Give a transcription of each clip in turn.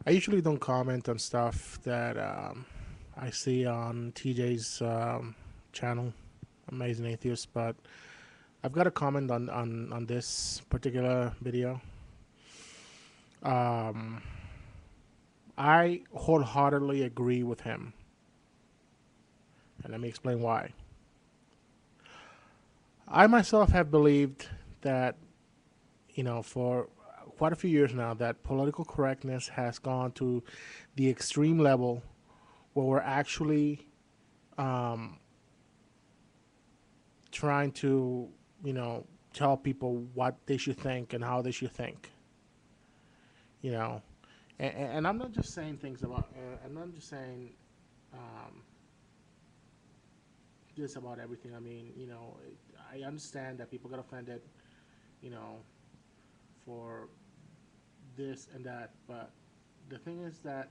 I usually don't comment on stuff that I see on TJ's channel, Amazing Atheist, but I've got a comment on this particular video. Um, I wholeheartedly agree with him, and let me explain why. I myself have believed that, for quite a few years now, that political correctness has gone to the extreme level where we're actually um, trying to, you know, tell people what they should think and how they should think. You know, and I'm not just saying things about. I'm not just saying um, this about everything. I mean, I understand that people get offended, you know, for this and that, but the thing is that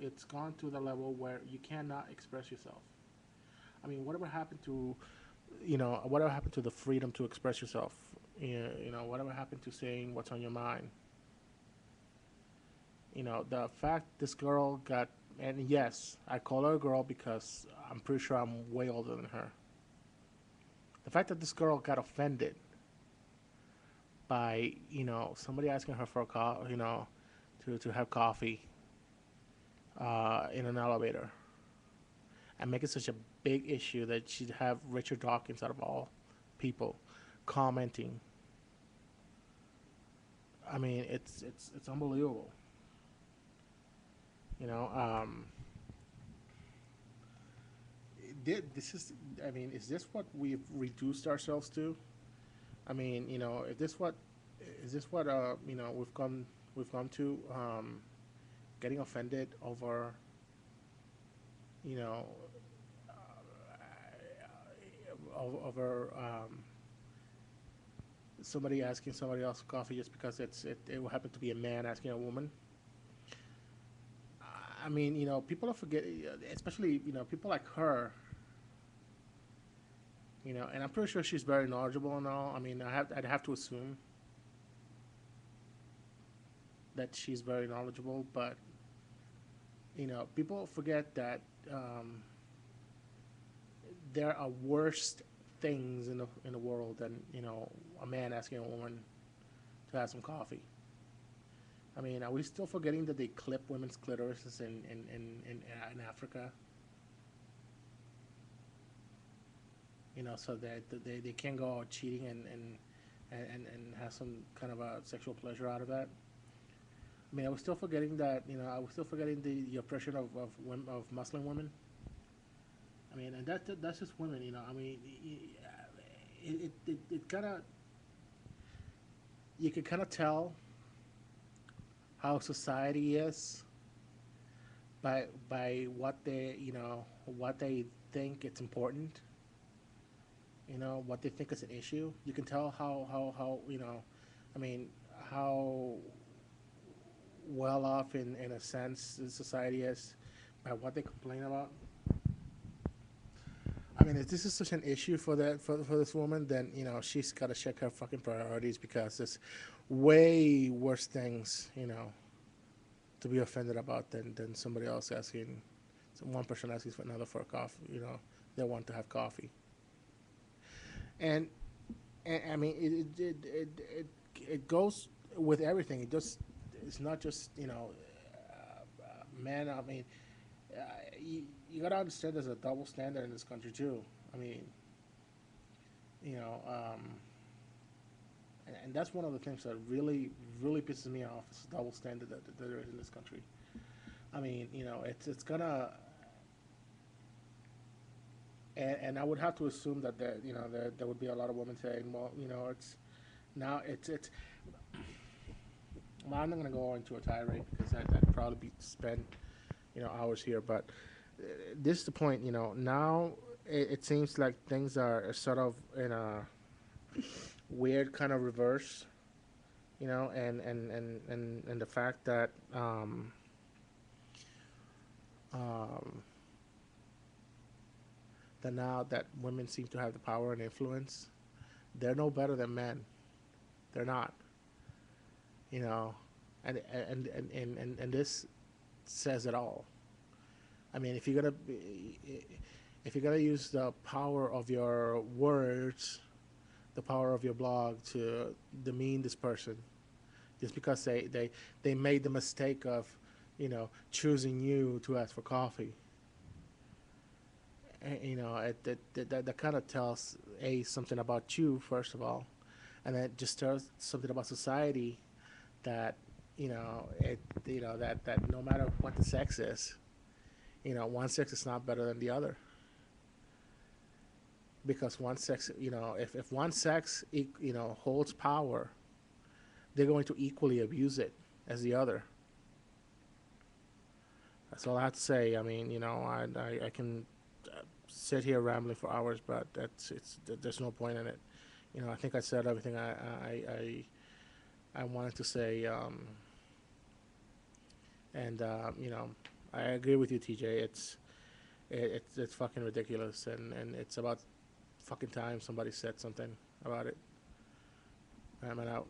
it's gone to the level where you cannot express yourself. I mean, whatever happened to whatever happened to the freedom to express yourself? Whatever happened to saying what's on your mind? The fact this girl got, and yes, I call her a girl because I'm pretty sure I'm way older than her. The fact that this girl got offended by somebody asking her for a to have coffee in an elevator, and make it such a big issue that she'd have Richard Dawkins out of all people commenting. I mean, it's unbelievable. You know, this is. I mean, is this what we've reduced ourselves to? I mean, is this what we've come to getting offended over you know over somebody asking somebody else for coffee just because it will happen to be a man asking a woman. I mean, people are forgetting, especially people like her. And I'm pretty sure she's very knowledgeable and all. I mean, I'd have to assume that she's very knowledgeable, but people forget that um, there are worse things in the world than a man asking a woman to have some coffee. I mean, are we still forgetting that they clip women's clitorises in Africa? So that they can't go out cheating and have some kind of a sexual pleasure out of that. I mean, I was still forgetting that. I was still forgetting the oppression of Muslim women. I mean, and that's just women. I mean, it kind of, you can kind of tell how society is by what they think it's important. What they think is an issue. You can tell how I mean, how well off in a sense the society is by what they complain about. I mean, if this is such an issue for this woman, then she's got to check her fucking priorities, because there's way worse things to be offended about than somebody else asking, one person asking for another for a coffee. They want to have coffee, and I mean it goes with everything. It's not just man. I mean, you gotta understand there's a double standard in this country too. I mean, you know, and that's one of the things that really pisses me off. Is the double standard that there is in this country. I mean, it's gonna, and I would have to assume that there would be a lot of women saying, well, it's now it's. Well, I'm not gonna go into a tirade because I'd probably be spend hours here, but this is the point. Now it seems like things are sort of in a weird kind of reverse. And the fact that um, that now that women seem to have the power and influence, they're no better than men. They're not. You know, and this. says it all. I mean, if you're gonna use the power of your words, the power of your blog to demean this person, just because they made the mistake of, choosing you to ask for coffee. That kind of tells something about you first of all, and it just tells something about society that that no matter what the sex is, one sex is not better than the other, because one sex, if one sex holds power, they're going to equally abuse it as the other. That's all I have to say. I mean, I can sit here rambling for hours, but there's no point in it. I think I said everything I wanted to say, and I agree with you, TJ. It's fucking ridiculous, and it's about fucking time somebody said something about it. I'm out.